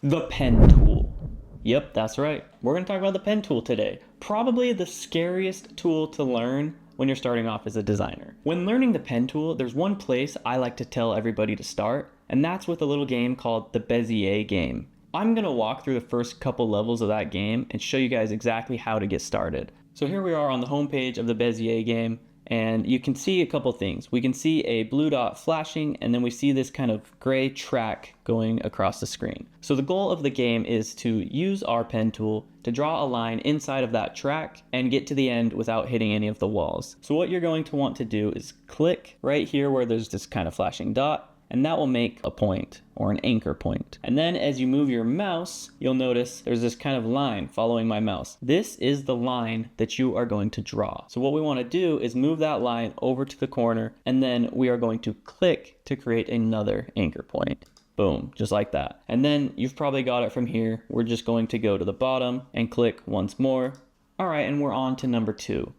The pen tool. Yep, that's right. We're going to talk about the pen tool today. Probably the scariest tool to learn when you're starting off as a designer. When learning the pen tool, there's one place I like to tell everybody to start, and that's with a little game called the Bezier Game. I'm going to walk through the first couple levels of that game and show you guys exactly how to get started. So here we are on the homepage of the Bezier Game, and you can see a couple things. We can see a blue dot flashing, and then we see this kind of gray track going across the screen. So the goal of the game is to use our pen tool to draw a line inside of that track and get to the end without hitting any of the walls. So what you're going to want to do is click right here where there's this kind of flashing dot, and that will make a point or an anchor point. And then as you move your mouse, you'll notice there's this kind of line following my mouse. This is the line that you are going to draw. So what we want to do is move that line over to the corner, and then we are going to click to create another anchor point. Boom, just like that. And then you've probably got it from here. We're just going to go to the bottom and click once more. All right, and we're on to number 2.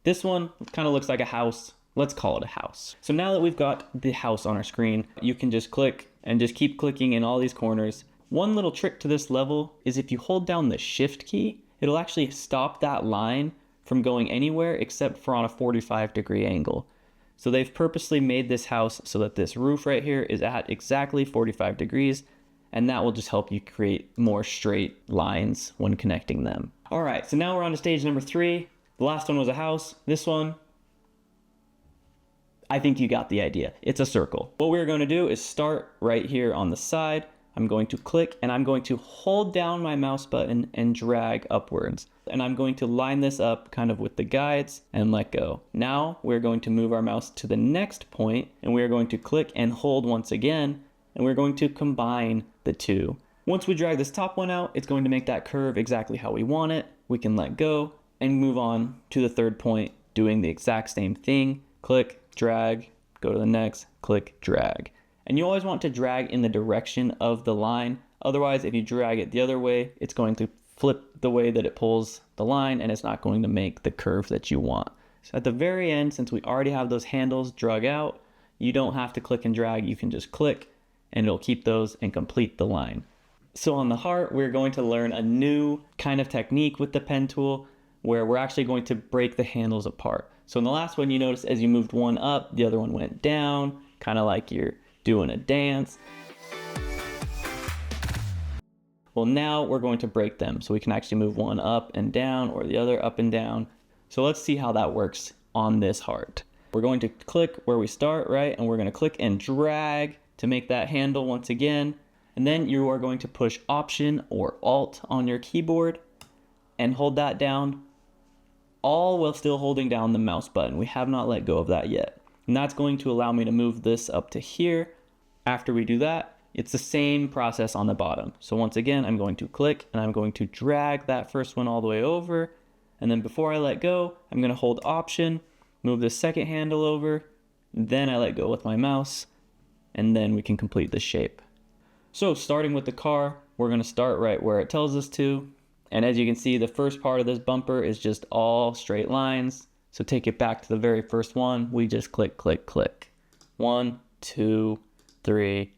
This one kind of looks like a house. Let's call it a house. So now that we've got the house on our screen, you can just click and just keep clicking in all these corners. One little trick to this level is if you hold down the shift key, it'll actually stop that line from going anywhere except for on a 45-degree angle. So they've purposely made this house so that this roof right here is at exactly 45 degrees, and that will just help you create more straight lines when connecting them. All right, so now we're on to stage number 3. The last one was a house. This one, I think you got the idea. It's a circle. What we're going to do is start right here on the side. I'm going to click and I'm going to hold down my mouse button and drag upwards. And I'm going to line this up kind of with the guides and let go. Now we're going to move our mouse to the next point, and we're going to click and hold once again, and we're going to combine the two. Once we drag this top one out, it's going to make that curve exactly how we want it. We can let go and move on to the third point, doing the exact same thing. Click, drag, go to the next, click, drag. And you always want to drag in the direction of the line. Otherwise, if you drag it the other way, it's going to flip the way that it pulls the line, and it's not going to make the curve that you want. So at the very end, since we already have those handles drug out, you don't have to click and drag. You can just click and it'll keep those and complete the line. So on the heart, we're going to learn a new kind of technique with the pen tool where we're actually going to break the handles apart. So in the last one, you notice as you moved one up, the other one went down, kind of like you're doing a dance. Well, now we're going to break them so we can actually move one up and down or the other up and down. So let's see how that works on this heart. We're going to click where we start, right? And we're going to click and drag to make that handle once again. And then you are going to push Option or Alt on your keyboard and hold that down, all while still holding down the mouse button. We have not let go of that yet. And that's going to allow me to move this up to here. After we do that, it's the same process on the bottom. So once again, I'm going to click and I'm going to drag that first one all the way over. And then before I let go, I'm going to hold Option, move the second handle over, then I let go with my mouse, and then we can complete the shape. So starting with the car, we're going to start right where it tells us to. And as you can see, the first part of this bumper is just all straight lines. So take it back to the very first one. We just click, click, click. 1, 2, 3,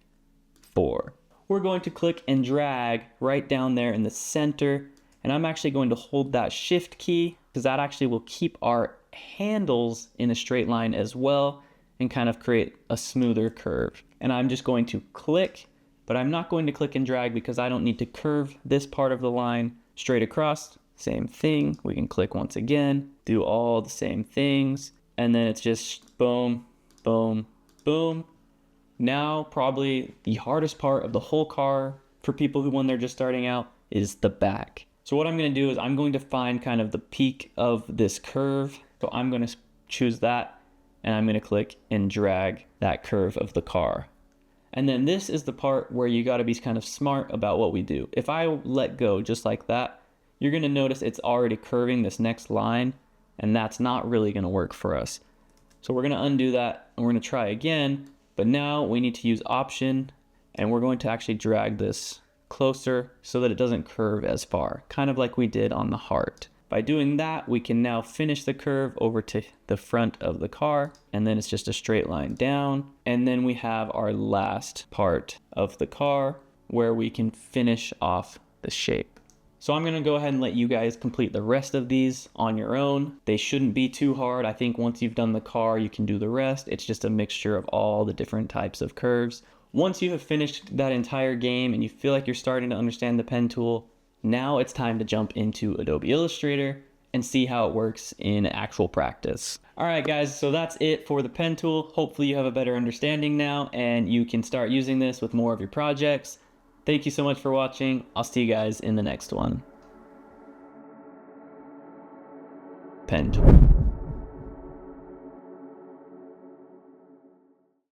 4. We're going to click and drag right down there in the center. And I'm actually going to hold that shift key because that actually will keep our handles in a straight line as well and kind of create a smoother curve. And I'm just going to click, but I'm not going to click and drag because I don't need to curve this part of the line straight across. Same thing. We can click once again, do all the same things, and then it's just boom, boom, boom. Now, probably the hardest part of the whole car for people who, when they're just starting out, is the back. So what I'm going to do is I'm going to find kind of the peak of this curve. So I'm going to choose that, and I'm going to click and drag that curve of the car. And then this is the part where you got to be kind of smart about what we do. If I let go just like that, you're going to notice it's already curving this next line, and that's not really going to work for us. So we're going to undo that, and we're going to try again. But now we need to use Option, and we're going to actually drag this closer so that it doesn't curve as far, kind of like we did on the heart. By doing that, we can now finish the curve over to the front of the car, and then it's just a straight line down. And then we have our last part of the car, where we can finish off the shape. So I'm gonna go ahead and let you guys complete the rest of these on your own. They shouldn't be too hard. I think once you've done the car, you can do the rest. It's just a mixture of all the different types of curves. Once you have finished that entire game and you feel like you're starting to understand the pen tool, now it's time to jump into Adobe Illustrator and see how it works in actual practice. All right, guys, so that's it for the pen tool. Hopefully you have a better understanding now and you can start using this with more of your projects. Thank you so much for watching. I'll see you guys in the next one. Pen tool.